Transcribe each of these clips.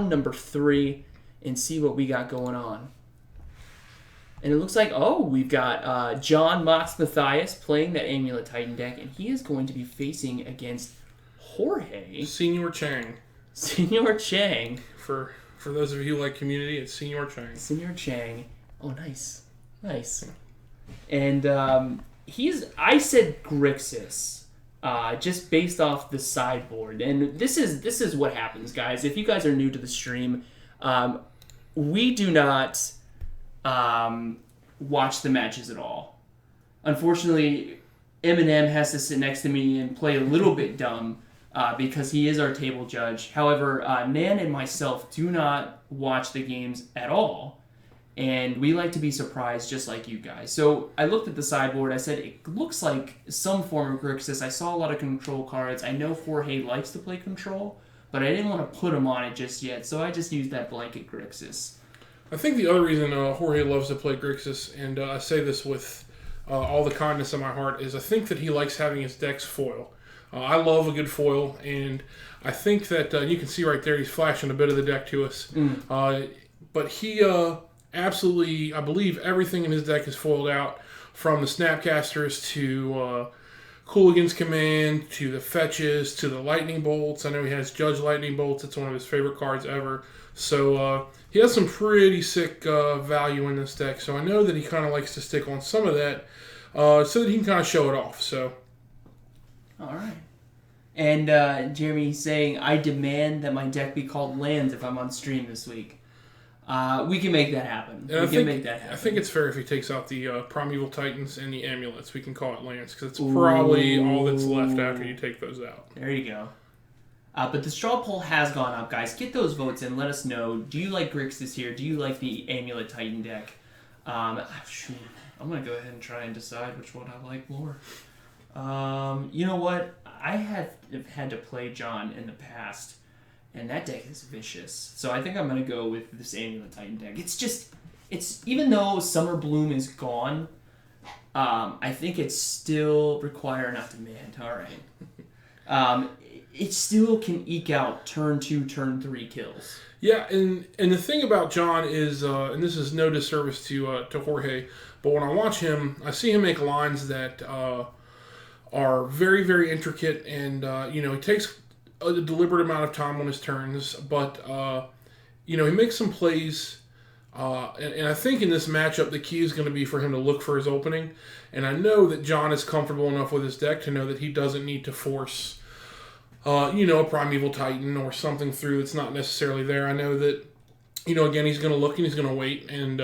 round number 3 and see what we got going on. And it looks like, we've got John Mox Matthias playing that Amulet Titan deck, and he is going to be facing against Jorge. Senior Chang. Senior Chang. For those of you who like Community, it's Senior Chang. Senior Chang. Oh, nice. Nice. And I said Grixis, just based off the sideboard. And this is what happens, guys. If you guys are new to the stream, we do not watch the matches at all. Unfortunately, Eminem has to sit next to me and play a little bit dumb because he is our table judge. However, Nan and myself do not watch the games at all, and we like to be surprised just like you guys. So I looked at the sideboard. I said, it looks like some form of Grixis. I saw a lot of control cards. I know Jorge likes to play control, but I didn't want to put him on it just yet, so I just used that blanket Grixis. I think the other reason Jorge loves to play Grixis, and I say this with all the kindness in my heart, is I think that he likes having his decks foil. I love a good foil, and I think that you can see right there he's flashing a bit of the deck to us. But he absolutely, I believe everything in his deck is foiled out, from the Snapcasters to Cooligan's Command, to the Fetches, to the Lightning Bolts. I know he has Judge Lightning Bolts. It's one of his favorite cards ever. So he has some pretty sick value in this deck. So I know that he kind of likes to stick on some of that so that he can kind of show it off. So, all right. And Jeremy saying, I demand that my deck be called Lands if I'm on stream this week. We can make that happen. I think it's fair if he takes out the Primeval Titans and the Amulets. We can call it Lands because it's probably all that's left after you take those out. There you go. But the straw poll has gone up, guys. Get those votes in. Let us know. Do you like Grixis here? Do you like the Amulet Titan deck? I'm going to go ahead and try and decide which one I like more. You know what? I have had to play John in the past, and that deck is vicious. So I think I'm going to go with this Amulet Titan deck. It's even though Summer Bloom is gone, I think it's still require not demand. All right. It still can eke out turn 2, turn 3 kills. Yeah, and the thing about John is, and this is no disservice to Jorge, but when I watch him, I see him make lines that are very, very intricate, and he takes a deliberate amount of time on his turns, but he makes some plays, and I think in this matchup the key is going to be for him to look for his opening, and I know that John is comfortable enough with his deck to know that he doesn't need to force a Primeval Titan or something through that's not necessarily there. I know that, again, he's going to look and he's going to wait. And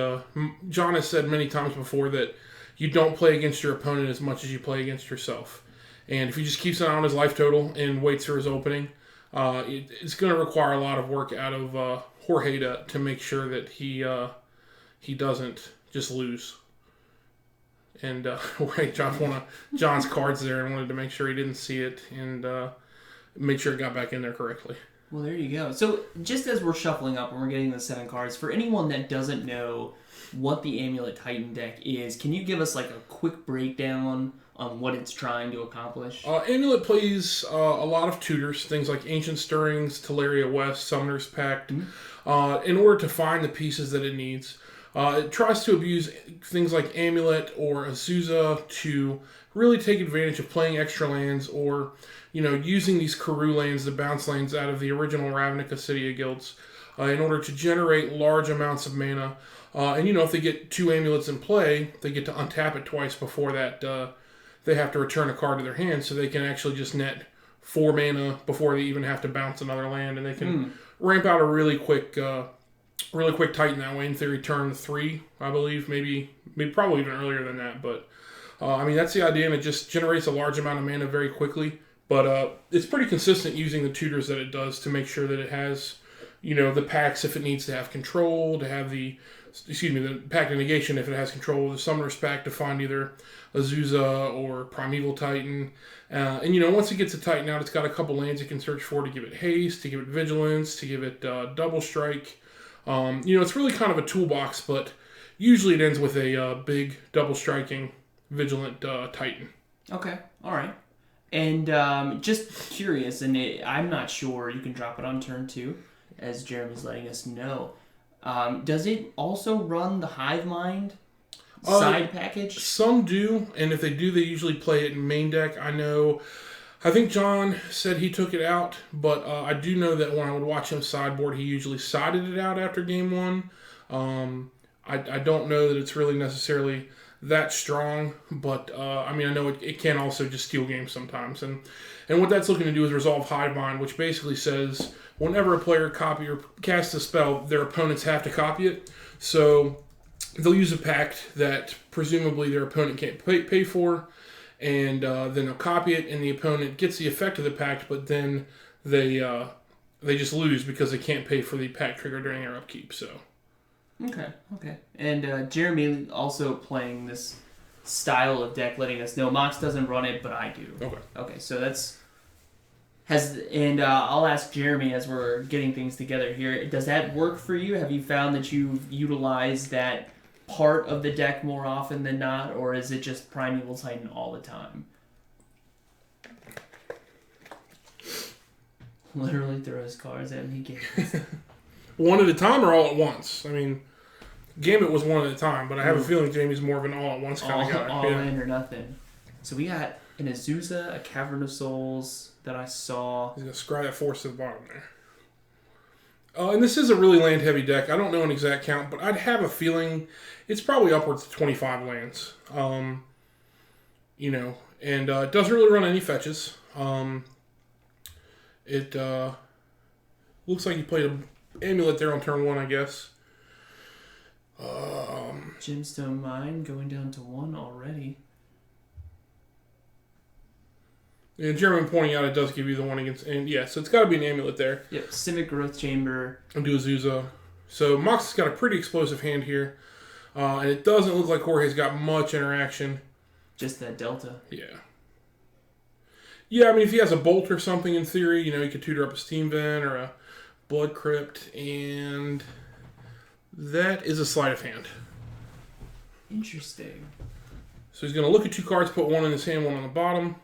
John has said many times before that you don't play against your opponent as much as you play against yourself. And if he just keeps an eye on his life total and waits for his opening, it's going to require a lot of work out of Jorge to make sure that he doesn't just lose. And dropped one of John's cards there and wanted to make sure he didn't see it and make sure it got back in there correctly. Well, there you go. So just as we're shuffling up and we're getting the 7 cards, for anyone that doesn't know what the Amulet Titan deck is, can you give us like a quick breakdown on what it's trying to accomplish? Amulet plays a lot of tutors, things like Ancient Stirrings, Teleria West, Summoner's Pact, in order to find the pieces that it needs. It tries to abuse things like Amulet or Azusa to really take advantage of playing extra lands or, using these Karoo lands, the bounce lands out of the original Ravnica Cydia guilds in order to generate large amounts of mana. And if they get 2 amulets in play, they get to untap it twice before that they have to return a card to their hand, so they can actually just net 4 mana before they even have to bounce another land, and they can ramp out a really quick Titan that way. In theory, turn 3, I believe, maybe probably even earlier than that. But that's the idea, and it just generates a large amount of mana very quickly. But it's pretty consistent using the tutors that it does to make sure that it has, the packs if it needs to have control, to have the Pact of Negation if it has control, the Summoner's Pact to find either Azusa or Primeval Titan. And once it gets a Titan out, it's got a couple lands it can search for to give it haste, to give it vigilance, to give it double strike. It's really kind of a toolbox, but usually it ends with a big double striking vigilant Titan. Okay, all right. And just curious, and I'm not sure, you can drop it on turn 2. as Jeremy's letting us know. Does it also run the Hive Mind side package? Some do, and if they do, they usually play it in main deck. I think John said he took it out, but I do know that when I would watch him sideboard, he usually sided it out after game one. I don't know that it's really necessarily that strong, but I know it can also just steal games sometimes. And what that's looking to do is resolve Hive Mind, which basically says whenever a player copy or casts a spell, their opponents have to copy it. So they'll use a pact that presumably their opponent can't pay for, and then they'll copy it, and the opponent gets the effect of the pact, but then they just lose because they can't pay for the pact trigger during their upkeep. So. Okay. And Jeremy also playing this style of deck, letting us know Mox doesn't run it, but I do. Okay. So that's I'll ask Jeremy as we're getting things together here. Does that work for you? Have you found that you've utilized that part of the deck more often than not, or is it just Primeval Titan all the time? Literally throws cards at me. One at a time or all at once? Gambit was one at a time, but I have a feeling Jamie's more of an all-at-once kind of guy. All in or nothing. So we got an Azusa, a Cavern of Souls that I saw. He's going to scry that force to the bottom there. And this is a really land-heavy deck. I don't know an exact count, but I'd have a feeling it's probably upwards of 25 lands. And it doesn't really run any fetches. It looks like you played an Amulet there on turn 1, I guess. Gemstone Mine going down to 1 already. And Jeremy pointing out it does give you the one against... And yeah, so it's got to be an Amulet there. Yep, Simic Growth Chamber. And do Azusa. So Mox has got a pretty explosive hand here. And it doesn't look like Jorge's got much interaction. Just that Delta. Yeah. Yeah, if he has a Bolt or something in theory, he could tutor up a Steam Vent or a Blood Crypt, and that is a sleight of hand. Interesting. So he's going to look at 2 cards, put one in his hand, one on the bottom.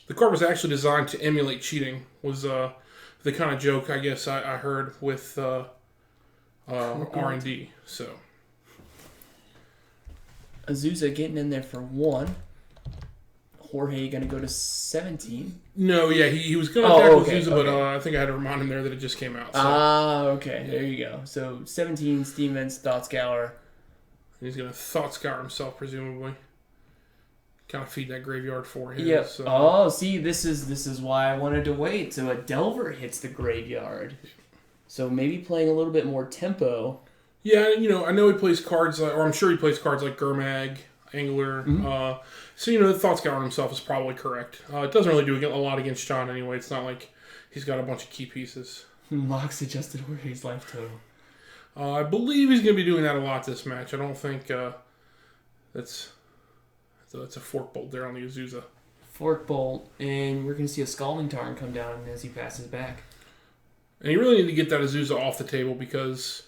The card was actually designed to emulate cheating, was the kind of joke, I guess, I heard with R&D. So Azusa getting in there for 1. Jorge going to go to 17. No, yeah, he was going to tackle Azusa, okay. but I think I had to remind him there that it just came out. So. Okay. There you go. So 17, Steam Vents, Thought Scour. He's going to Thought Scour himself, presumably. Kind of feed that graveyard for him. Yep. So. Oh, see, this is why I wanted to wait. So a Delver hits the graveyard. So maybe playing a little bit more tempo. Yeah, I know he plays cards, or I'm sure he plays cards like Gurmag, Angler. Mm-hmm. So, the Thought Scour himself is probably correct. It doesn't really do a lot against John anyway. It's not like he's got a bunch of key pieces. Mox adjusted Jorge's life total. I believe he's going to be doing that a lot this match. I don't think that's a Fork Bolt there on the Azusa. Fork Bolt, and we're going to see a Scalding Tarn come down as he passes back. And you really need to get that Azusa off the table because,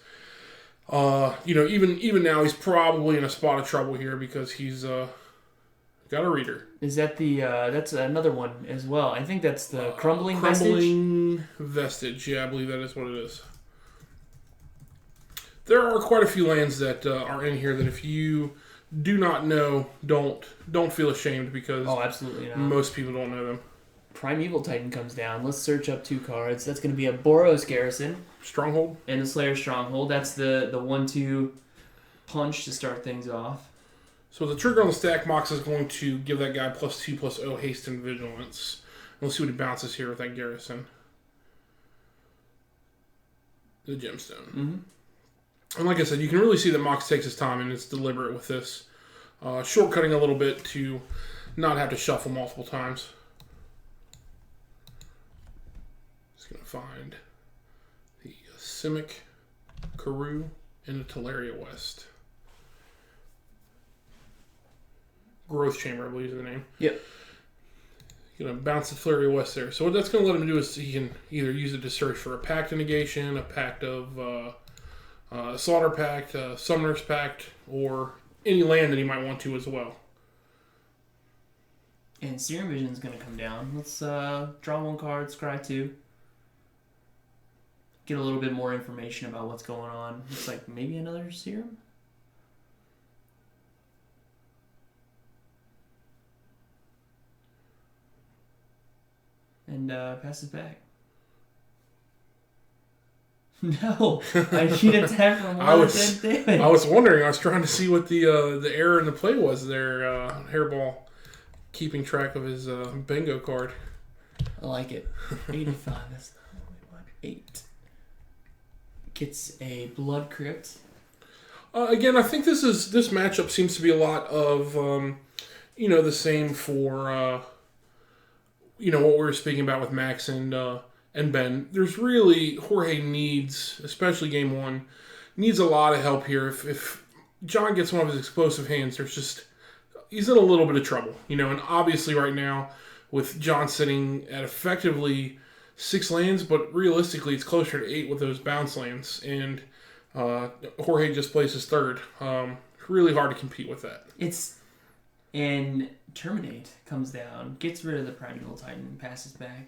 even now he's probably in a spot of trouble here because he's got a reader. Is that that's another one as well? I think that's the Crumbling Vestige. Yeah, I believe that is what it is. There are quite a few lands that are in here that if you do not know, don't feel ashamed because absolutely not. Most people don't know them. Primeval Titan comes down. Let's search up 2 cards. That's going to be a Boros Garrison. Stronghold. And the Slayer Stronghold. That's the 1-2 punch to start things off. So the trigger on the stack, Mox is going to give that guy +2/+0 haste and vigilance. Let's see what he bounces here with that Garrison. The gemstone. Mm-hmm. And like I said, you can really see that Mox takes his time and it's deliberate with this. Shortcutting a little bit to not have to shuffle multiple times. Just going to find the Simic, Karoo, and the Teleria West. Growth Chamber, I believe is the name. Yep. Going to bounce the Teleria West there. So what that's going to let him do is he can either use it to search for a Pact of Negation, a Pact of Slaughter Pact, Summoner's Pact, or any land that he might want to as well. And Serum Vision is going to come down. Let's draw 1 card, scry 2. get a little bit more information about what's going on. Looks like maybe another serum. And passes back. No, I need a 10 from one. I was wondering. I was trying to see what the error in the play was there. Hairball keeping track of his bingo card. I like it. 85. That's 8. Gets a Blood Crypt. Again, I think this matchup seems to be a lot of the same for what we were speaking about with Max and Ben. There's really Jorge needs, especially game 1, needs a lot of help here. If John gets one of his explosive hands, he's in a little bit of trouble, and obviously right now with John sitting at effectively 6 lands, but realistically it's closer to 8 with those bounce lands, and Jorge just plays his 3rd. Really hard to compete with that. And Terminate comes down, gets rid of the Primeval Titan, and passes back.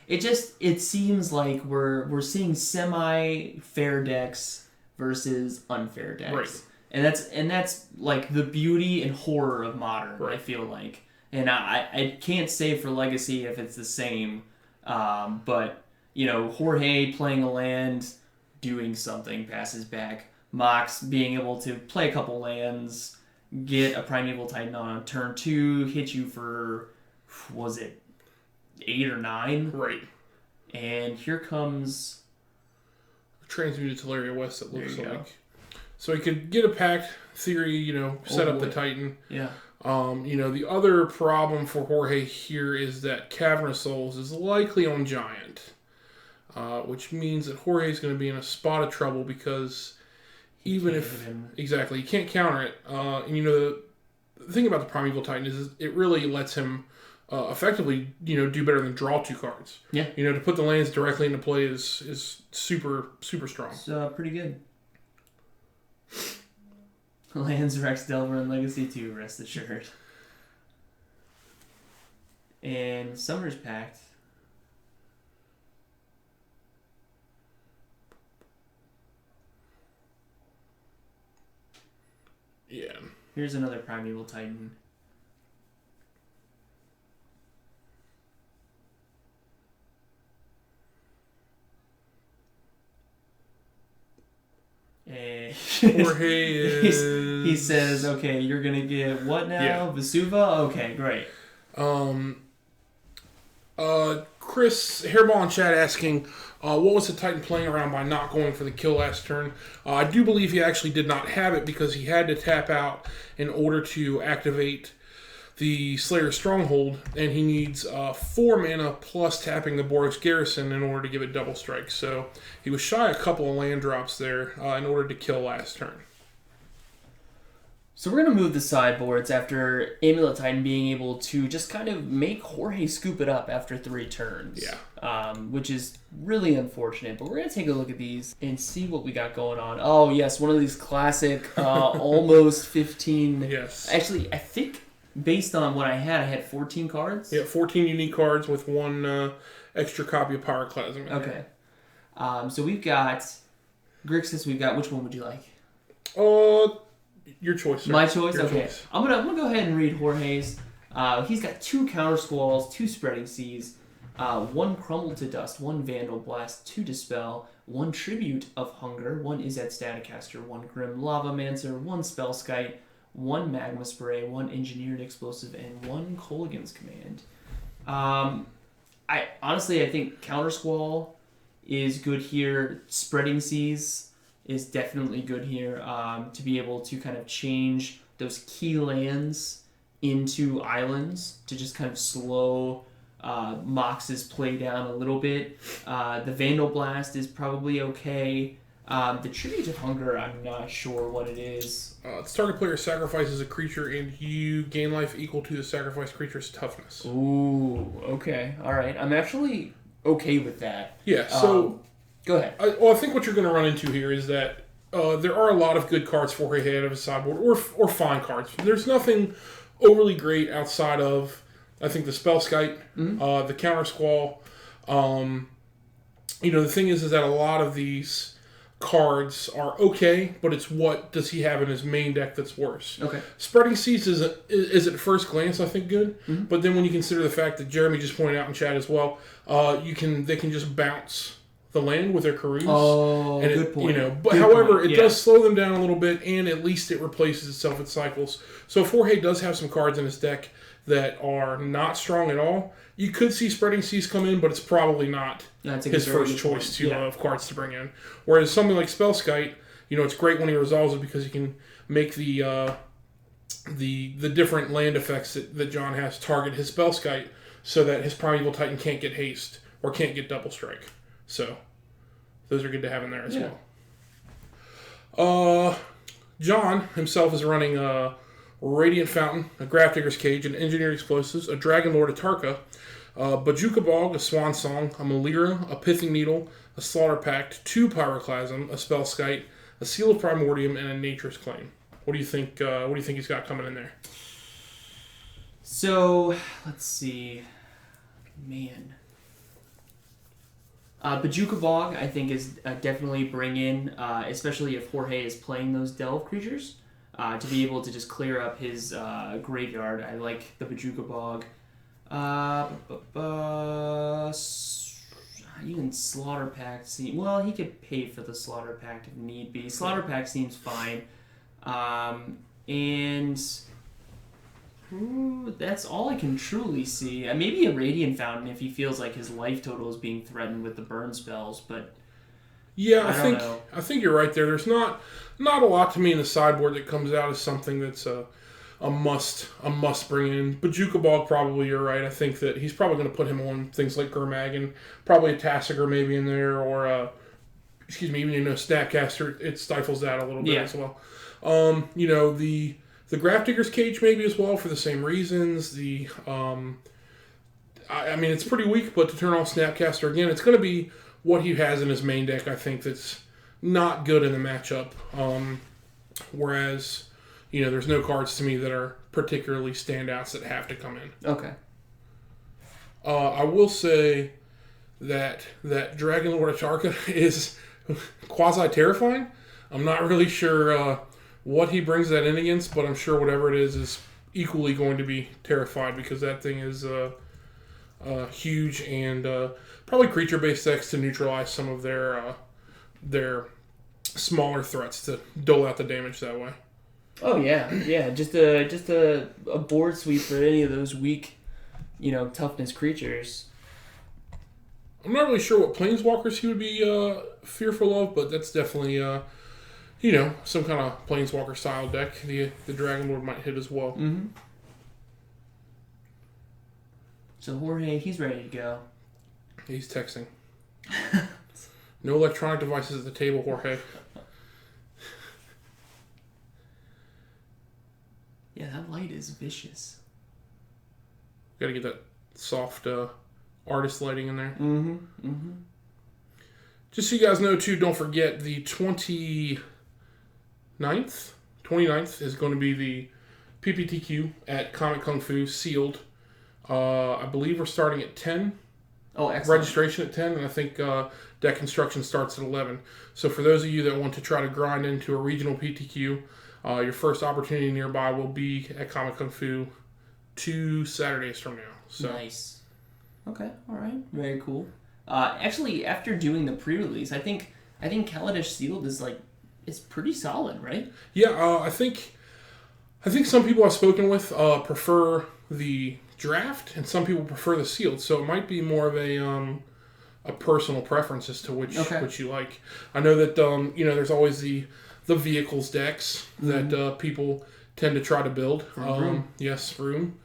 It seems like we're seeing semi-fair decks versus unfair decks. Right. And that's like the beauty and horror of Modern, right. I feel like. And I can't say for Legacy if it's the same, but, Jorge playing a land, doing something, passes back. Mox being able to play a couple lands, get a Primeval Titan on turn 2, hit you for, was it 8 or 9? Right. And here comes Transmuted Teleria West, it looks like. Go. So he could get a pact theory, set up the Titan. Yeah. The other problem for Jorge here is that Cavern of Souls is likely on Giant, which means that Jorge's going to be in a spot of trouble because even if exactly you can't counter it, and the thing about the Primeval Titan is it really lets him effectively do better than draw 2 cards. Yeah. To put the lands directly into play is super super strong. It's pretty good. Lands Rex Delver and Legacy 2, rest assured. And Summer's Pact. Yeah. Here's another Primeval Titan. Jorge is... He says, okay, you're going to get what now? Yeah. Vesuva? Okay, great. Chris, Hairball in chat asking, what was the Titan playing around by not going for the kill last turn? I do believe he actually did not have it because he had to tap out in order to activate the Slayer's Stronghold, and he needs 4 mana plus tapping the Boros Garrison in order to give it double strike. So he was shy a couple of land drops there in order to kill last turn. So we're going to move the sideboards after Amulet Titan being able to just kind of make Jorge scoop it up after 3 turns. Yeah. Which is really unfortunate. But we're going to take a look at these and see what we got going on. Oh, yes, one of these classic almost 15. Yes. Actually, I think based on what I had 14 cards. Yeah, 14 unique cards with 1 extra copy of Pyroclasm. Okay. So we've got Grixis. We've got, which one would you like? Your choice, sir. My choice? Your okay. Choice. I'm gonna go ahead and read Jorge's. He's got 2 Counter Squalls, 2 Spreading Seas, 1 Crumble to Dust, 1 Vandal Blast, 2 Dispel, 1 Tribute of Hunger, 1 Izzet Staticaster, 1 Grim Lavamancer, 1 Spellskite, 1 Magma Spray, 1 Engineered Explosive, and 1 Kolaghan's Command. I think Counter Squall is good here. Spreading Seas is definitely good here to be able to kind of change those key lands into islands to just kind of slow Mox's play down a little bit. The Vandal Blast is probably okay. The Tribute of Hunger, I'm not sure what it is. Target player sacrifices a creature and you gain life equal to the sacrificed creature's toughness. Ooh, okay. All right. I'm actually okay with that. Yeah, so... Go ahead. I think what you're going to run into here is that there are a lot of good cards for Jorge out of his sideboard, or fine cards. There's nothing overly great outside of, I think, the Spellskite, the Counter Squall, the thing is that a lot of these cards are okay, but it's what does he have in his main deck that's worse. Okay. Spreading Seas is at first glance, I think, good, but then when you consider the fact that Jeremy just pointed out in chat as well, they can just bounce the land with their Carouse. Oh, and good point. But however, it does slow them down a little bit, and at least it replaces itself in cycles. So if Jorge does have some cards in his deck that are not strong at all, you could see Spreading Seas come in, but it's probably not his first choice of cards to bring in. Whereas something like Spellskite, it's great when he resolves it because you can make the different land effects that John has target his Spellskite so that his Primeval Titan can't get haste or can't get double strike. So those are good to have in there as well. John himself is running a Radiant Fountain, a Grafdigger's Cage, an Engineered Explosives, a Dragon Lord Atarka, a Bajuka Bog, a Swan Song, a Malira, a Pithing Needle, a Slaughter Pact, 2 Pyroclasm, a Spellskite, a Seal of Primordium, and a Nature's Claim. What do you think? What do you think he's got coming in there? So let's see, man. Bajuka Bog, I think, is definitely bring in, especially if Jorge is playing those Delve creatures, to be able to just clear up his graveyard. I like the Bajuka Bog. Even Slaughter Pact seems... Well, he could pay for the Slaughter Pact if need be. Slaughter Pact seems fine. And... that's all I can truly see. Maybe a Radiant Fountain if he feels like his life total is being threatened with the burn spells, but yeah, I think you're right there. There's not a lot to me in the sideboard that comes out as something that's a must bring in. Bajuka Bog, probably you're right. I think that he's probably going to put him on things like Gurmagan, probably a Tassiger maybe in there, or even Snapcaster. It stifles that a little bit as well. The Grafdigger's Cage maybe as well for the same reasons. It's pretty weak, but to turn off Snapcaster again, it's going to be what he has in his main deck, I think, that's not good in the matchup. Whereas, there's no cards to me that are particularly standouts that have to come in. Okay. I will say that Dragon Lord Atarka is quasi-terrifying. I'm not really sure... what he brings that in against, but I'm sure whatever it is equally going to be terrified because that thing is huge and probably creature-based decks to neutralize some of their smaller threats to dole out the damage that way. Oh yeah, just a board sweep for any of those weak, toughness creatures. I'm not really sure what planeswalkers he would be fearful of, but that's definitely. Some kind of Planeswalker style deck. The Dragon Lord might hit as well. Mm-hmm. So Jorge, he's ready to go. He's texting. No electronic devices at the table, Jorge. Yeah, that light is vicious. Gotta get that soft artist lighting in there. Mm-hmm. Mm-hmm. Just so you guys know, too, don't forget the 29th is going to be the PPTQ at Comic Kung Fu sealed. I believe we're starting at 10. Oh, excellent. Registration at 10, and I think deck construction starts at 11. So for those of you that want to try to grind into a regional PTQ, your first opportunity nearby will be at Comic Kung Fu 2 Saturdays from now. So. Nice. Okay, all right. Very cool. Actually, after doing the pre-release, I think Kaladesh Sealed is pretty solid, right? Yeah, I think some people I've spoken with prefer the draft, and some people prefer the sealed. So it might be more of a personal preference as to which you like. I know that there's always the vehicles decks that people tend to try to build. Yes, Room.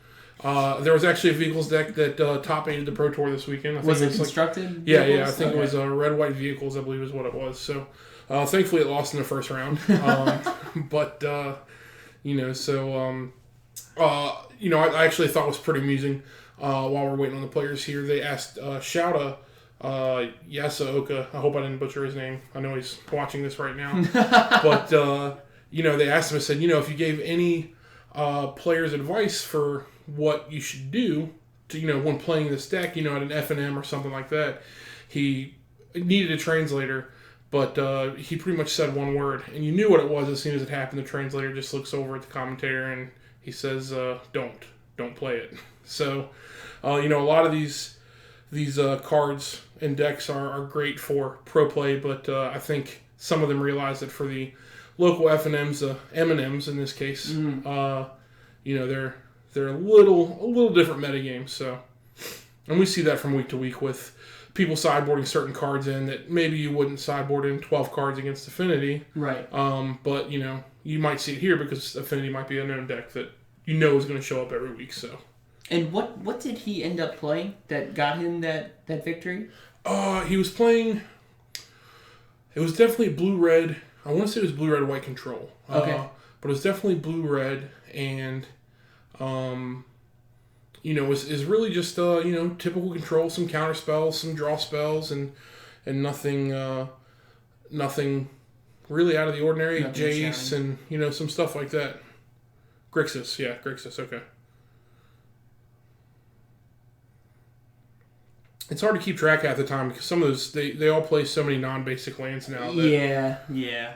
There was actually a vehicles deck that top 8'd the Pro Tour this weekend. I think was it constructed? Yeah. I think it was red-white vehicles, I believe is what it was. So thankfully it lost in the first round. I actually thought it was pretty amusing while we're waiting on the players here. They asked Shouta Yasaoka, I hope I didn't butcher his name. I know he's watching this right now. But, they asked him, I said, if you gave any players advice for what you should do to, when playing this deck, at an F&M or something like that, he needed a translator, but he pretty much said one word, and you knew what it was as soon as it happened. The translator just looks over at the commentator and he says, "Don't play it." So, a lot of these cards and decks are great for pro play, but I think some of them realize that for the local F&Ms, M&Ms in this case, they're a little different metagames. So, and we see that from week to week with people sideboarding certain cards in that maybe you wouldn't sideboard in 12 cards against Affinity. Right. But, you might see it here because Affinity might be a known deck that is going to show up every week. So. And what did he end up playing that got him that victory? He was playing... It was definitely blue-red. I want to say it was blue-red-white control. Okay. But it was definitely blue-red, and... is really just typical control, some counter spells, some draw spells, and nothing really out of the ordinary. Nothing Jace shining. And some stuff like that. Grixis, yeah, Grixis. Okay. It's hard to keep track half the time because some of those they all play so many non-basic lands now. Yeah.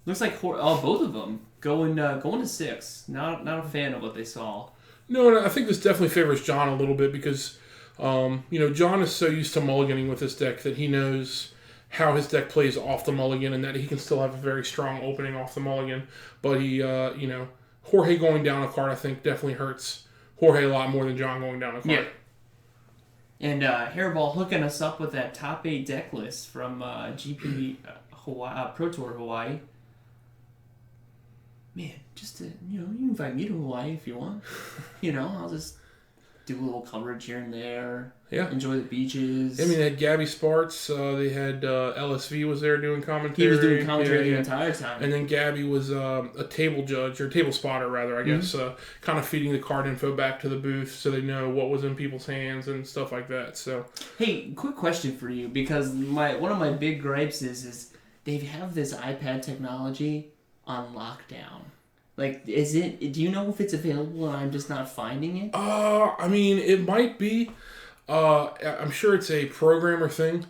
Looks like both of them going to 6. Not a fan of what they saw. No, and I think this definitely favors John a little bit because, John is so used to mulliganing with this deck that he knows how his deck plays off the mulligan and that he can still have a very strong opening off the mulligan. But he, Jorge going down a card I think definitely hurts Jorge a lot more than John going down a card. Yeah. And Hairball hooking us up with that top 8 deck list from GP Hawaii, Pro Tour Hawaii. Man, just to, you can invite me to Hawaii if you want. I'll just do a little coverage here and there. Yeah. Enjoy the beaches. They had Gabby Sparts. They had LSV was there doing commentary. He was doing commentary the entire time. And then Gabby was a table judge, or table spotter rather, I guess, kind of feeding the card info back to the booth so they know what was in people's hands and stuff like that. So, hey, quick question for you, because one of my big gripes is they have this iPad technology on lockdown. Like, do you know if it's available and I'm just not finding it? It might be. I'm sure it's a programmer thing.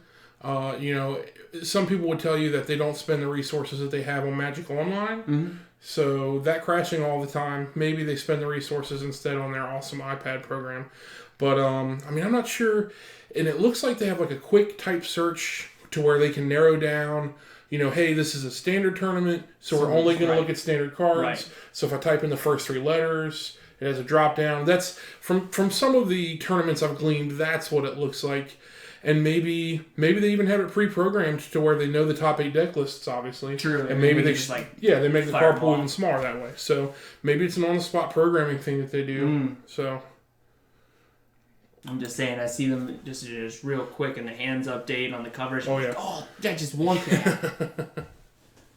Some people would tell you that they don't spend the resources that they have on Magic Online. Mm-hmm. So that crashing all the time, maybe they spend the resources instead on their awesome iPad program. But, I'm not sure. And it looks like they have like a quick type search to where they can narrow down, hey, this is a standard tournament, so we're only going to look at standard cards. Right. So if I type in the first 3 letters, it has a drop down. That's from some of the tournaments I've gleaned, that's what it looks like. And maybe they even have it pre-programmed to where they know the top 8 deck lists, obviously. True. And maybe they just they make the fire card pool even smaller that way. So maybe it's an on-the-spot programming thing that they do. So I'm just saying, I see them just real quick in the hands update on the coverage. Oh, yeah. Oh, I just want that.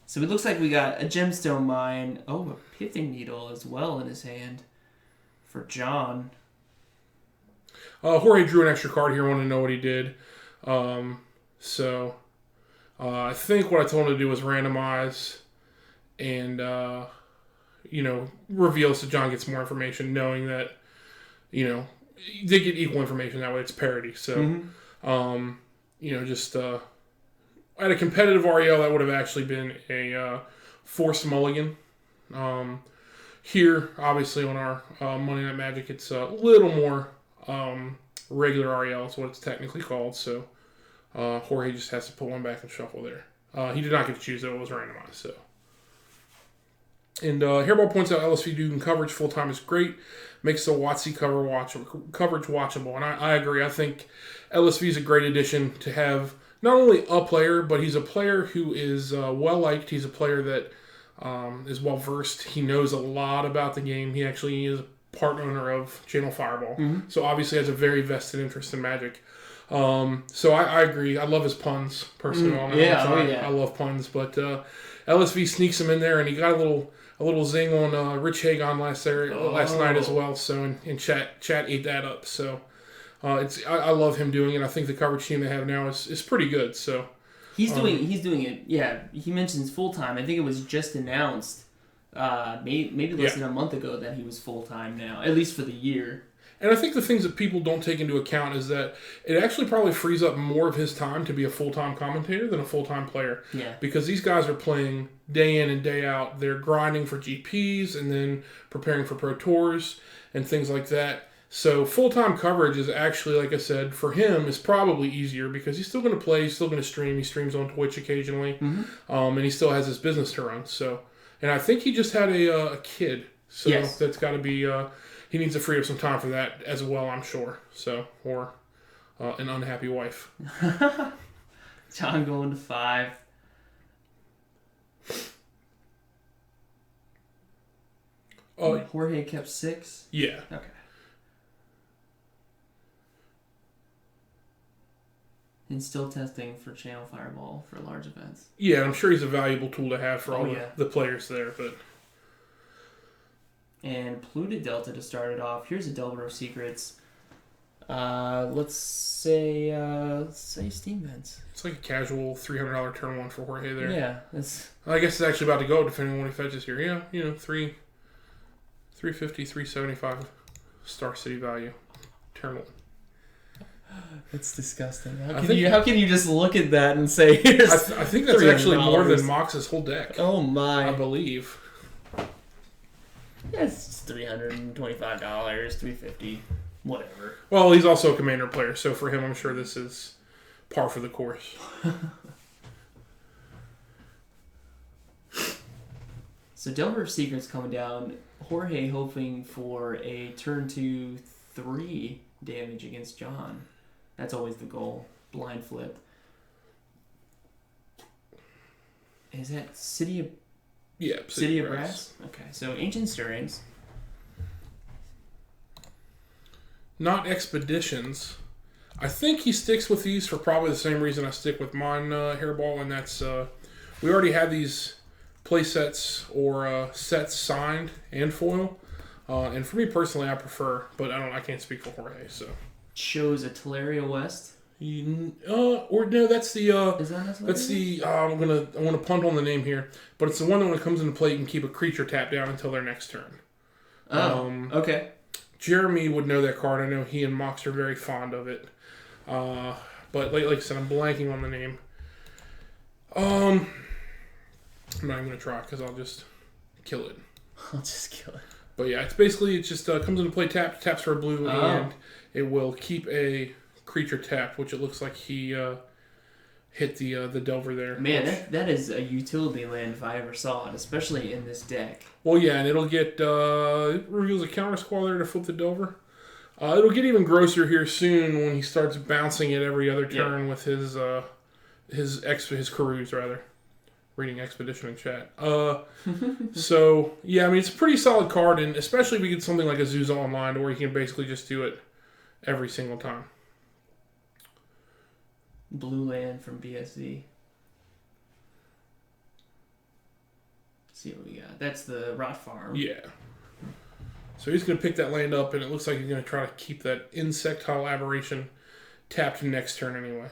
So it looks like we got a gemstone mine. Oh, a pithing needle as well in his hand for John. Jorge drew an extra card here. I want to know what he did. I think what I told him to do was randomize and, reveal so John gets more information, knowing that, they get equal information. That way it's parity. So, at a competitive REL, that would have actually been a forced mulligan. Here, obviously, on our Monday Night Magic, it's a little more regular REL is what it's technically called. So, Jorge just has to put one back and shuffle there. He did not get to choose, though. It was randomized. So. And Hairball points out LSV doing coverage full-time is great. Makes the WotC coverage watchable. And I agree. I think LSV is a great addition to have not only a player, but he's a player who is well-liked. He's a player that is well-versed. He knows a lot about the game. He actually is a part owner of Channel Fireball. Mm-hmm. So obviously has a very vested interest in Magic. So I agree. I love his puns, personally. I love puns. But LSV sneaks him in there, and he got a little zing on Rich Hagon last night as well. So and chat ate that up. So I love him doing it. I think the coverage team they have now is pretty good. So he's doing it. Yeah, he mentions full time. I think it was just announced maybe less than a month ago that he was full time now, at least for the year. And I think the things that people don't take into account is that it actually probably frees up more of his time to be a full-time commentator than a full-time player. Yeah. Because these guys are playing day in and day out. They're grinding for GPs and then preparing for Pro Tours and things like that. So full-time coverage is actually, like I said, for him is probably easier because he's still going to play, he's still going to stream. He streams on Twitch occasionally, and he still has his business to run. So, and I think he just had a kid, so that's got to be. He needs to free up some time for that as well, I'm sure. So, or an unhappy wife. John going to 5. Jorge kept 6. Yeah. Okay. And still testing for Channel Fireball for large events. Yeah, I'm sure he's a valuable tool to have for all the players there. But and Polluted Delta to start it off. Here's a Delver of Secrets. Let's say Steam Vents. It's like a casual $300 turn 1 for Jorge there. Yeah, I guess it's actually about to go depending on what he fetches here. Yeah, you know, 350, 375 Star City value turn 1. It's disgusting. How can you just look at that and say, here's I think that's actually more than Mox's whole deck. Oh my. I believe. Yeah, it's $325, $350, whatever. Well, he's also a Commander player, so for him, I'm sure this is par for the course. So Delver of Secrets coming down. Jorge hoping for a turn 2, 3 damage against John. That's always the goal. Blind flip. Is that City of... Yeah, City of Brass? Okay, so Ancient Stirrings. Not Expeditions. I think he sticks with these for probably the same reason I stick with mine, Hairball, and that's... we already had these play sets or sets signed and foil. And for me personally, I prefer, but I can't speak for Jorge, so... Chose a Teleria West. Or no, that's the. Is that that's the. I want to punt on the name here, but it's the one that when it comes into play, you can keep a creature tapped down until their next turn. Okay. Jeremy would know that card. I know he and Mox are very fond of it. But like I said, I'm blanking on the name. I'm not even gonna try because I'll just kill it. I'll just kill it. But yeah, it just comes into play, taps for a blue, and it will keep a creature tapped, which it looks like he hit the Delver there. Man, that is a utility land if I ever saw it, especially in this deck. Well, yeah, and it'll get it reveals a counter squall there to flip the Delver. It'll get even grosser here soon when he starts bouncing it every other turn with his Karuz rather. Reading Expedition in chat. So, yeah, I mean, it's a pretty solid card, and especially if we get something like a Zuza Online where you can basically just do it every single time. Blue land from BSZ. Let's see what we got. That's the Rot Farm. Yeah. So he's going to pick that land up, and it looks like he's going to try to keep that Insectile Aberration tapped next turn anyway.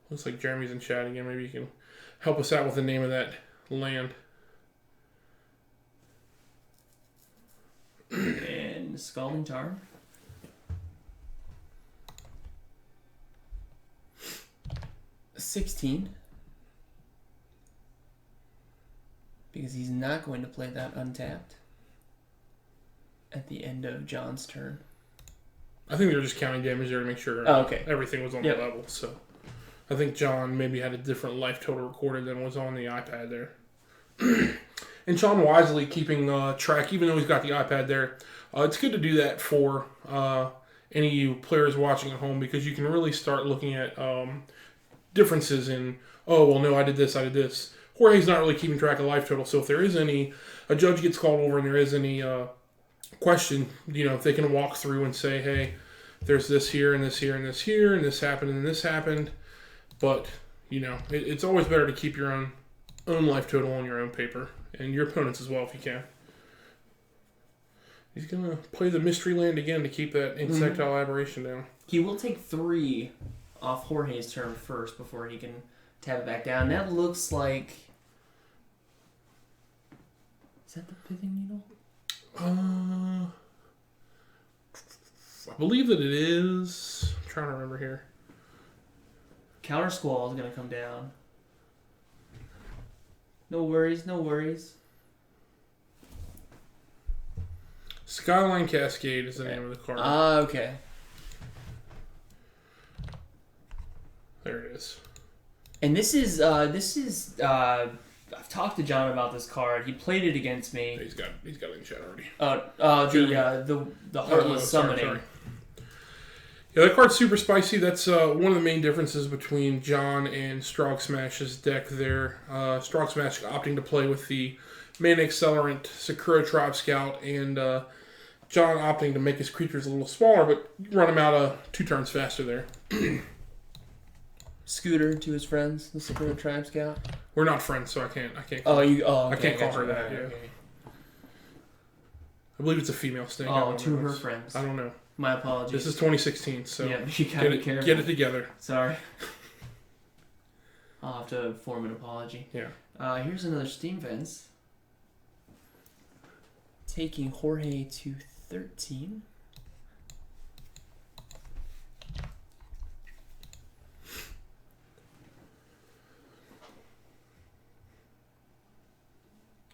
Looks like Jeremy's in chat again. Maybe you can help us out with the name of that land. And Scalding Tarn. $16. Because he's not going to play that untapped at the end of John's turn. I think they were just counting damage there to make sure everything was on the level. So I think John maybe had a different life total recorded than was on the iPad there. And Sean wisely keeping track, even though he's got the iPad there. It's good to do that for any of you players watching at home because you can really start looking at differences in, I did this. Jorge's not really keeping track of life total, so if there is a judge gets called over and there is any question, if they can walk through and say, hey, there's this here and this here and this here and this happened and this happened. But, it's always better to keep your own life total on your own paper and your opponents as well if you can. He's going to play the Mystery Land again to keep that Insectile Aberration down. He will take 3 off Jorge's turn first before he can tap it back down. That looks like... Is that the Pithing Needle? I believe that it is. I'm trying to remember here. Counter Squall is going to come down. No worries, no worries. Skyline Cascade is the name of the card. Okay. There it is. And this is I've talked to John about this card. He played it against me. He's got it in chat already. The Heartless Summoning. Sorry. Yeah, that card's super spicy. That's one of the main differences between John and Strog Smash's deck there. Strog Smash opting to play with the Mana Accelerant Sakura Tribe Scout, and John opting to make his creatures a little smaller, but run them out 2 turns faster there. Scooter to his friends, the Sakura Tribe Scout. We're not friends, so I can't. Okay, I can't call her that. Yeah. Okay. I believe it's a female snake. To her friends. I don't know. My apologies. This is 2016, so yeah, you gotta be careful. Get it together. Sorry. I'll have to form an apology. Yeah. Here's another Steam Fence. Taking Jorge to 13.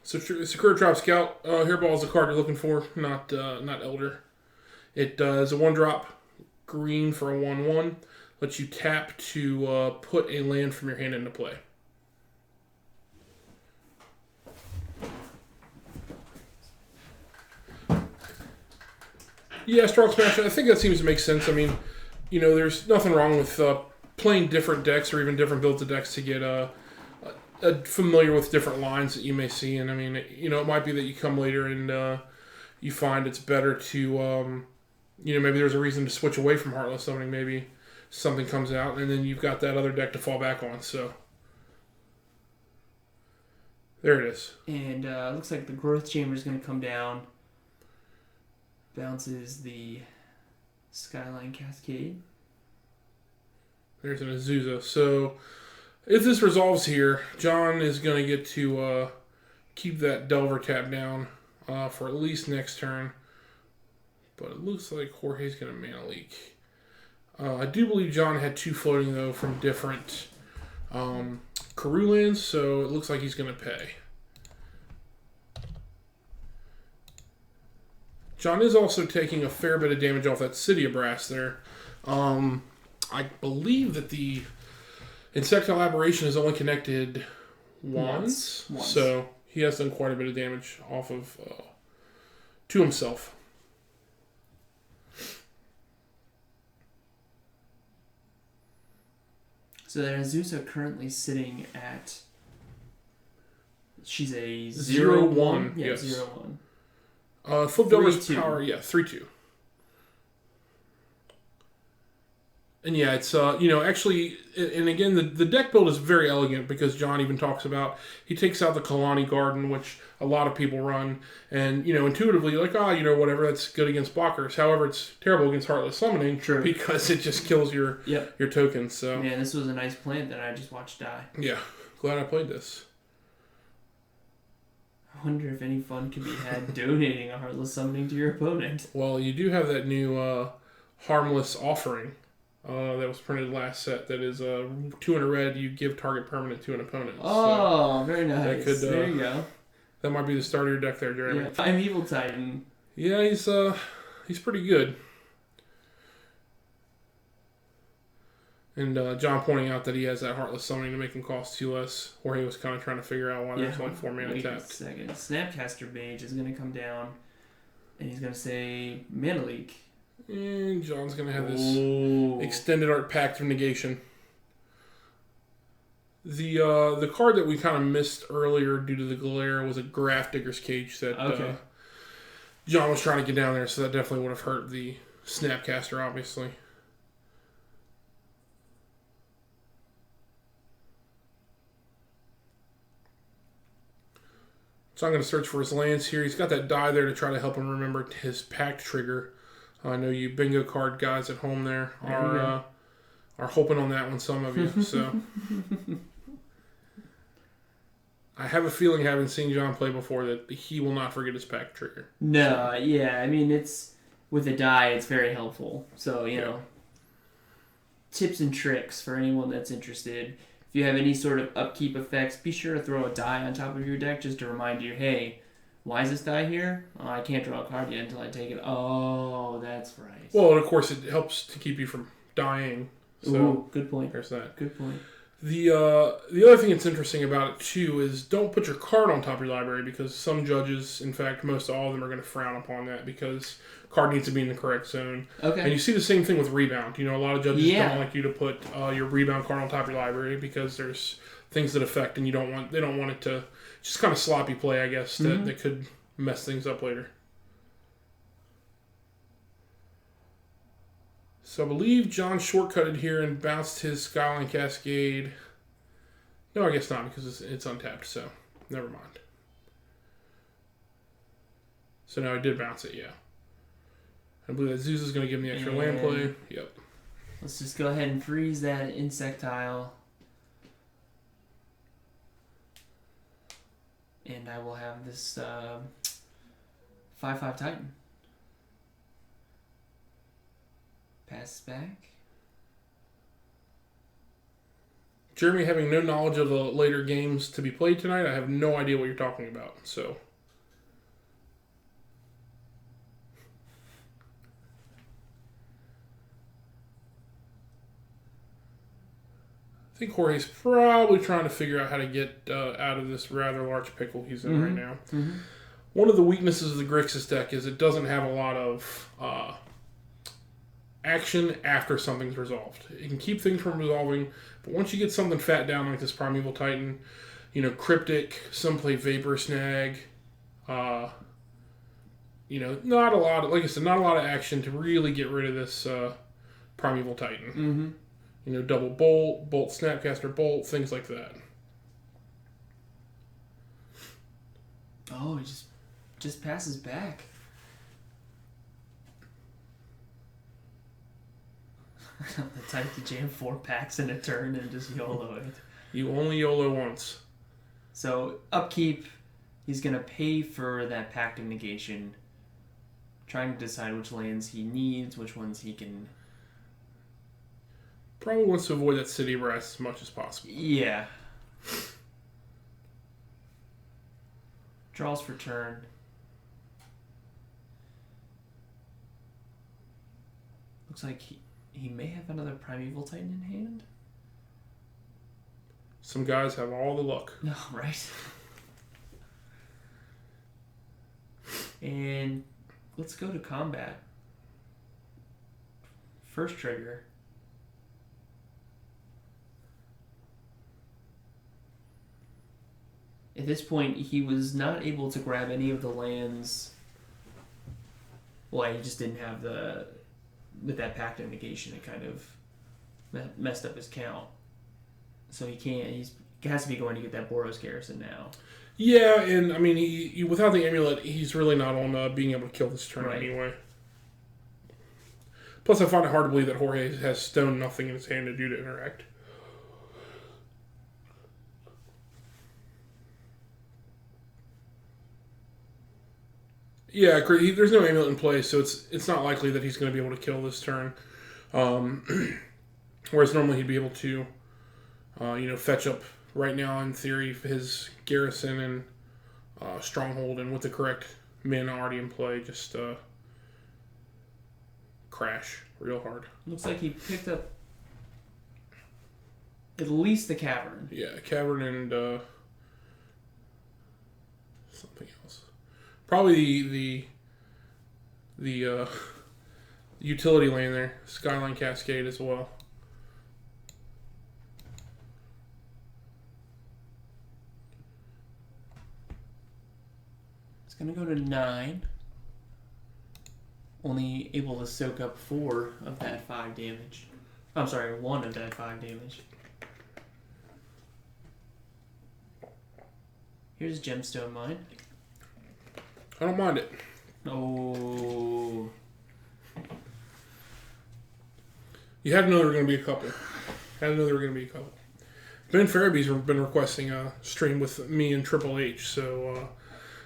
So Sakura Tribe Scout, Hairball is the card you're looking for, not Elder. It is a 1-drop, green for a 1/1. Lets you tap to put a land from your hand into play. Yeah, Strong Smash, I think that seems to make sense. I mean, there's nothing wrong with playing different decks or even different builds of decks to get familiar with different lines that you may see. And I mean, it might be that you come later and you find it's better to, maybe there's a reason to switch away from Heartless Summoning. Maybe something comes out and then you've got that other deck to fall back on. So there it is. And looks like the Growth Chamber is going to come down. Bounces the Skyline Cascade. There's an Azusa. So if this resolves here, John is going to get to keep that Delver tap down for at least next turn. But it looks like Jorge's going to Mana Leak. I do believe John had 2 floating, though, from different Karoo lands, so it looks like he's going to pay. John is also taking a fair bit of damage off that City of Brass there. I believe that the Insectile Aberration is only connected once. So he has done quite a bit of damage off of to himself. So then Azusa currently sitting at. She's a 0/1. Yeah, yes. 0/1. Flip Delver's 3/2. power, 3/2. And yeah, it's, actually, and again, the deck build is very elegant because John even talks about, he takes out the Kalani Garden, which a lot of people run, and, intuitively, like, whatever, that's good against blockers. However, it's terrible against Heartless Summoning. True. Because it just kills your tokens, so. Man, this was a nice plant that I just watched die. Yeah, glad I played this. I wonder if any fun could be had donating a Heartless Summoning to your opponent. Well, you do have that new Harmless Offering. That was printed last set. That is 2 in a red. You give target permanent to an opponent. Oh, so very nice. There you go. That might be the start of your deck there, Jeremy. Yeah. I'm Evil Titan. Yeah, he's pretty good. And John pointing out that he has that Heartless Summoning to make him cost 2 less, where he was kind of trying to figure out why there's only 4 mana Wait tapped. a second. Snapcaster Mage is going to come down, and he's going to say Mana Leak. And John's going to have this Extended Art Pact of Negation. The card that we kind of missed earlier due to the glare was a Graph Digger's Cage that John was trying to get down there, so that definitely would have hurt the Snapcaster, obviously. So I'm going to search for his lands here. He's got that die there to try to help him remember his Pact trigger. I know you bingo card guys at home there are hoping on that one, some of you. So I have a feeling, having seen John play before, that he will not forget his pack trigger. No, yeah, I mean, it's with a die, it's very helpful. So, you know, tips and tricks for anyone that's interested. If you have any sort of upkeep effects, be sure to throw a die on top of your deck just to remind you, hey, why is this die here? Oh, I can't draw a card yet until I take it. Oh, that's right. Well, and of course, it helps to keep you from dying. So Ooh, good point. There's that. Good point. The other thing that's interesting about it, too, is don't put your card on top of your library, because some judges, in fact, most all of them, are going to frown upon that because card needs to be in the correct zone. Okay. And you see the same thing with rebound. You know, a lot of judges don't like you to put your rebound card on top of your library because there's things that affect, and they don't want it to just kind of sloppy play, I guess, that could mess things up later. So I believe John shortcutted here and bounced his Skyline Cascade. No, I guess not, because it's untapped, so never mind. So now I did bounce it, yeah. I believe that Zeus is going to give him the extra land play. Yep. Let's just go ahead and freeze that insectile. And I will have this 5/5 Titan. Pass back. Jeremy, having no knowledge of the later games to be played tonight, I have no idea what you're talking about. So, I think Jorge's probably trying to figure out how to get out of this rather large pickle he's in right now. Mm-hmm. One of the weaknesses of the Grixis deck is it doesn't have a lot of action after something's resolved. It can keep things from resolving, but once you get something fat down like this Primeval Titan, you know, Cryptic, some play Vapor Snag, you know, not a lot of action to really get rid of this Primeval Titan. Mm-hmm. You know, double bolt, Snapcaster Bolt, things like that. Oh, he just passes back. The type to jam 4 packs in a turn and just YOLO it. You only YOLO once. So, upkeep, he's going to pay for that pact of negation, trying to decide which lands he needs, which ones he can... Probably wants to avoid that city brass as much as possible. Yeah. Draws for turn. Looks like he may have another Primeval Titan in hand. Some guys have all the luck. No, right? And let's go to combat. First trigger. At this point, he was not able to grab any of the lands. Well, he just didn't have with that pact of negation, it kind of messed up his count. So he has to be going to get that Boros Garrison now. Yeah, and I mean, he without the amulet, he's really not on being able to kill this turn anyway. Plus, I find it hard to believe that Jorge has stone nothing in his hand to do to interact. Yeah, there's no amulet in play, so it's not likely that he's going to be able to kill this turn. Whereas normally he'd be able to, fetch up right now, in theory, his garrison and stronghold, and with the correct mana already in play, just crash real hard. Looks like he picked up at least the cavern. Yeah, cavern and something else. Probably the utility lane there, Skyline Cascade as well. It's going to go to 9. Only able to soak up 4 of that 5 damage. I'm sorry, 1 of that 5 damage. Here's Gemstone Mine. I don't mind it. Oh. You had to know there were going to be a couple. Ben Faraby's been requesting a stream with me and Triple H, so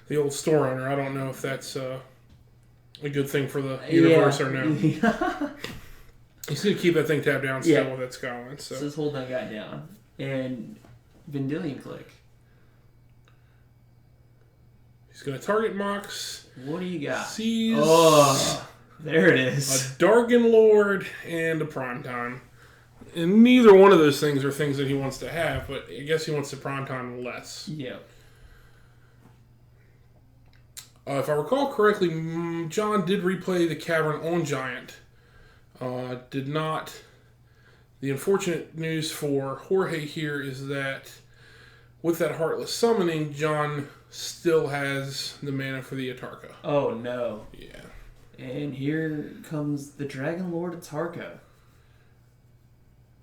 the old store owner. I don't know if that's a good thing for the universe or no. He's going to keep that thing tapped down still with it's going. So just hold that guy down. And Vendilion Click. He's going to target Mox. What do you got? Sees there it is. A Dargon Lord and a Primetime. And neither one of those things are things that he wants to have, but I guess he wants the Primetime less. Yeah. If I recall correctly, John did replay the Cavern on Giant. Did not. The unfortunate news for Jorge here is that with that Heartless Summoning, John still has the mana for the Atarka. Oh, no. Yeah. And here comes the Dragon Lord Atarka.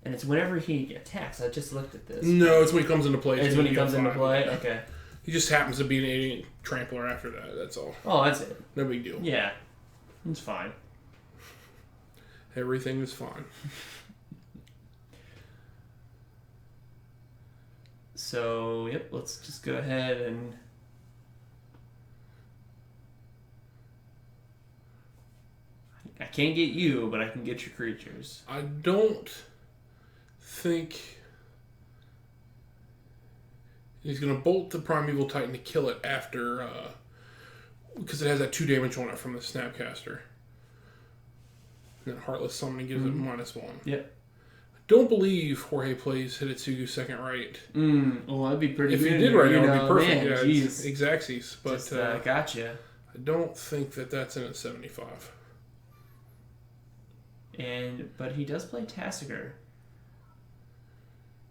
And it's whenever he attacks. I just looked at this. No, it's when he comes into play. It's when he comes into play? Okay. He just happens to be an 8 trampler after that, that's all. Oh, that's it. No big deal. Yeah. It's fine. Everything is fine. So, yep, let's just go ahead and... I can't get you, but I can get your creatures. I don't think he's going to bolt the Primeval Titan to kill it after, because it has that 2 damage on it from the Snapcaster. And that Heartless Summoning gives it -1. Yep. I don't believe Jorge plays Hidetsugu second right. Well, that'd be pretty if good. If he did right, that would be perfect. Man, yeah, geez. it's Xaxes. But just, gotcha. I don't think that that's in at 75. But he does play Tassiger.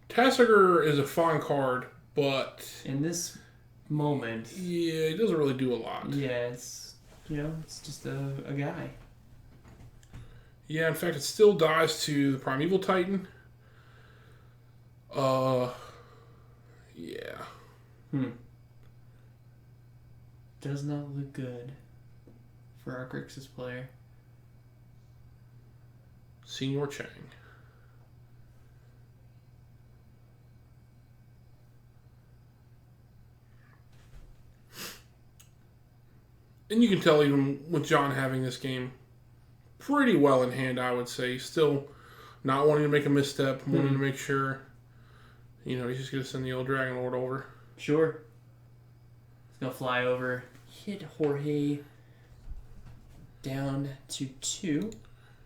Tassiger is a fine card, but in this moment, yeah, he doesn't really do a lot. Yeah, it's it's just a guy. Yeah, in fact, it still dies to the Primeval Titan. Yeah. Does not look good for our Grixis player. Senior Chang. And you can tell even with John having this game pretty well in hand, I would say. Still not wanting to make a misstep, wanting to make sure, he's just going to send the old Dragon Lord over. Sure. He's going to fly over, hit Jorge down to 2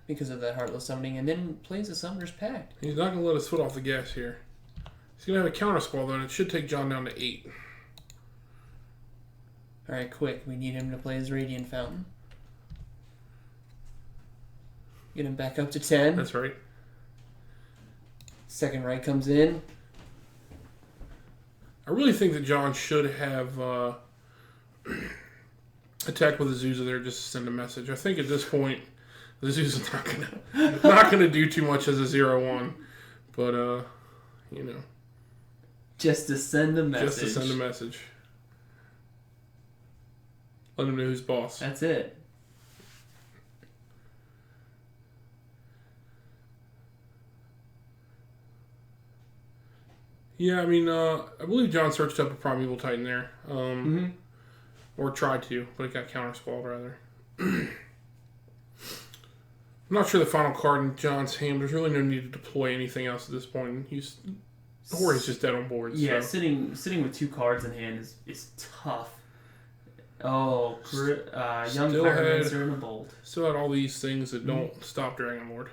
because of that Heartless Summoning, and then plays a Summoner's Pact. He's not going to let his foot off the gas here. He's going to have a counter spell, though, and it should take John down to 8. Alright, quick. We need him to play his Radiant Fountain. Get him back up to 10. That's right. Second right comes in. I really think that John should have attacked with Azusa there just to send a message. I think at this point, Azusa's not gonna do too much as a 0-1. But, just to send a message. Just to send a message. Let him know who's boss. That's it. Yeah, I mean, I believe John searched up a Primeval Titan there. Or tried to, but it got counter-spelled, rather. I'm not sure the final card in John's hand. There's really no need to deploy anything else at this point. Jorge's just dead on board. Yeah, so. sitting with 2 cards in hand is tough. Oh, Young Still Pyromancer and a Bolt. Still had all these things that don't stop Dragon Lord.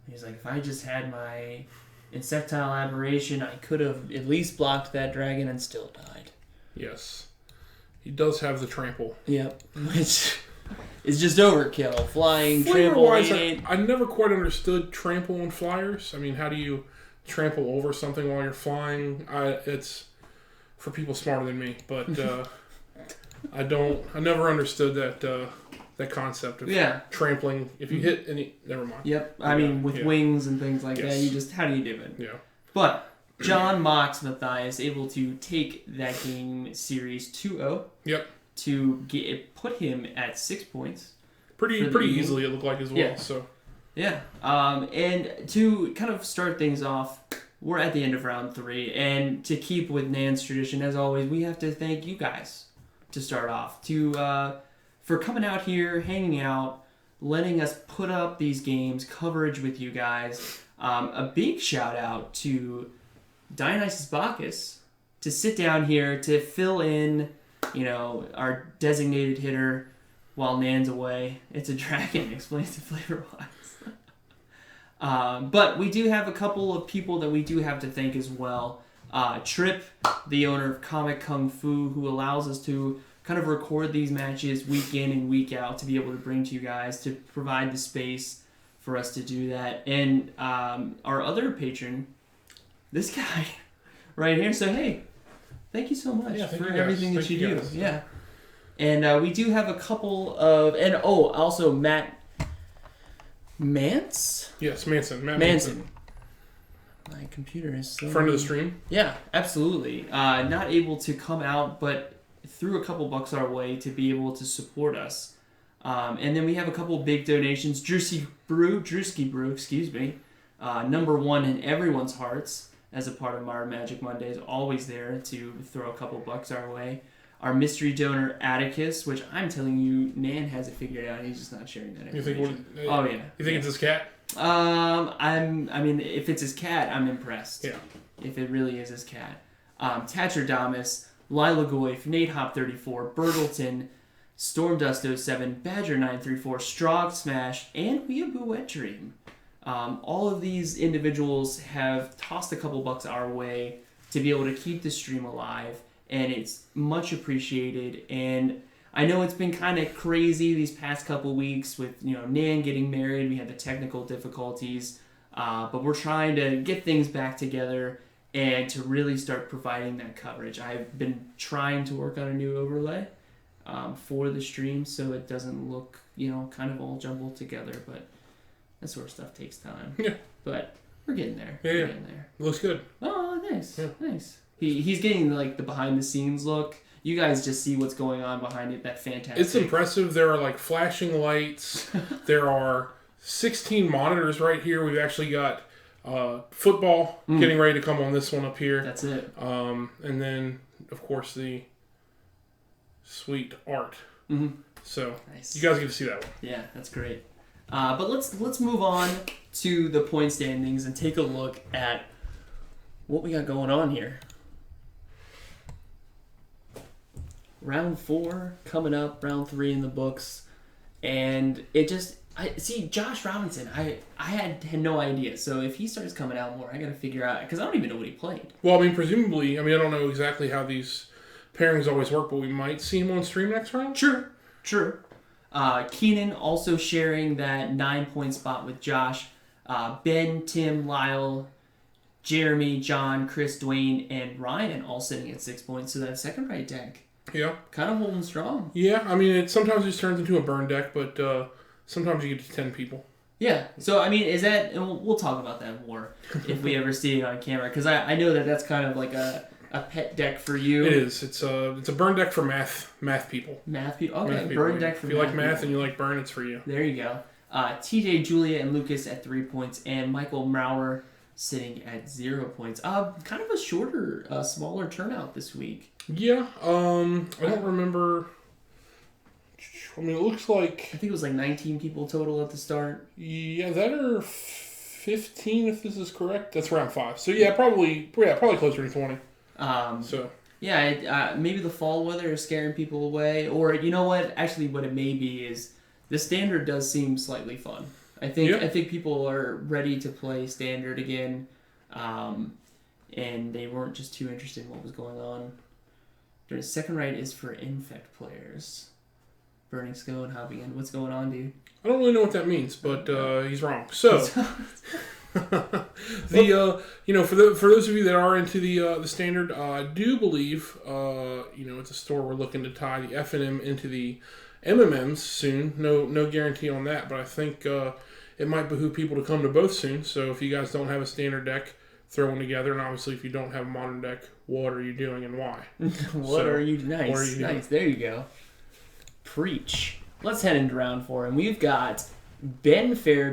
He's like, if I just had my Insectile Aberration, I could have at least blocked that dragon and still died. Yes. He does have the trample. Yep. Which is just overkill. Flying, trample, I never quite understood trample on flyers. I mean, how do you trample over something while you're flying? It's for people smarter than me, but I never understood that concept of trampling. If you hit any, never mind. Yep. I mean, with wings and things like that, how do you do it? Yeah. But John Mox Matthias able to take that game series 2-0. Yep. To put him at 6 points. Pretty easily, it looked like as well. Yeah. So. Yeah. And to kind of start things off we're at the end of round 3, and to keep with Nan's tradition, as always, we have to thank you guys to start off for coming out here, hanging out, letting us put up these games, coverage with you guys. A big shout out to Dionysus Bacchus to sit down here to fill in, our designated hitter while Nan's away. It's a dragon, explains the flavor-wise. But we do have a couple of people that we do have to thank as well. Trip, the owner of Comic Kung Fu, who allows us to kind of record these matches week in and week out to be able to bring to you guys, to provide the space for us to do that. And our other patron, this guy right here. So, hey, thank you so much for everything that you do. Guys. Yeah. And we do have a couple of... And, also Matt Mance? Yes, Manson. Matt Manson. My computer is so... Friend of the stream? Yeah, absolutely. Not able to come out, but threw a couple bucks our way to be able to support us. And then we have a couple big donations. Drewski Brew, excuse me. Number 1 in everyone's hearts as a part of our Magic Mondays. Always there to throw a couple bucks our way. Our mystery donor, Atticus, which I'm telling you, Nan has it figured out. He's just not sharing that information. You think it's his cat? If it's his cat, I'm impressed. Yeah. If it really is his cat. Tatradamus, Lila Goyf, Nate Hop 34, Bertleton, Stormdust 07, Badger 934, Strog Smash, and Weeaboo Wet Dream. All of these individuals have tossed a couple bucks our way to be able to keep the stream alive, and it's much appreciated. And I know it's been kind of crazy these past couple weeks with Nan getting married. We had the technical difficulties, but we're trying to get things back together and to really start providing that coverage. I've been trying to work on a new overlay for the stream so it doesn't look kind of all jumbled together, but that sort of stuff takes time. Yeah. But we're getting there. Yeah, we're getting there. Looks good. Oh, nice. Yeah. Nice. He's getting like the behind the scenes look. You guys just see what's going on behind it. That fantastic. It's impressive. There are like flashing lights. There are 16 monitors right here. We've actually got football getting ready to come on this one up here. That's it. And then of course the sweet art. Mm-hmm. So nice. You guys get to see that one. Yeah, that's great. But let's move on to the point standings and take a look at what we got going on here. Round 4 coming up, round 3 in the books, and Josh Robinson. I had no idea. So if he starts coming out more, I got to figure out, because I don't even know what he played. Well, presumably, I don't know exactly how these pairings always work, but we might see him on stream next round. True. Keenan also sharing that 9-point spot with Josh. Ben, Tim, Lyle, Jeremy, John, Chris, Dwayne, and Ryan all sitting at 6 points. So that second right deck. Yeah. Kind of holding strong. Yeah, it sometimes just turns into a burn deck, but sometimes you get to 10 people. Yeah. So, is that... And we'll talk about that more if we ever see it on camera, because I know that's kind of like a pet deck for you. It is. It's a burn deck for math people. Math people? Okay, math people. Burn deck for math. If you like math people. And you like burn, it's for you. There you go. TJ, Julia, and Lucas at 3 points, and Michael Maurer sitting at 0 points. Kind of a shorter, smaller turnout this week. Yeah, I don't remember. It looks like... I think it was like 19 people total at the start. Yeah, that are 15 if this is correct. That's round 5. So yeah, probably closer to 20. Yeah, maybe the fall weather is scaring people away, or you know what? Actually, what it may be is the standard does seem slightly fun. I think people are ready to play standard again, and they weren't just too interested in what was going on. The second right is for infect players. Burning Scone, hopping in. What's going on, dude? I don't really know what that means, but he's wrong. So, for those of you that are into the standard, I do believe it's a store we're looking to tie the FNM into the MMMs soon. No guarantee on that, but I think it might behoove people to come to both soon. So if you guys don't have a standard deck, throw one together, and obviously if you don't have a modern deck, what are you doing and why? What are you doing? There you go. Preach. Let's head into round 4, and we've got Ben Farabee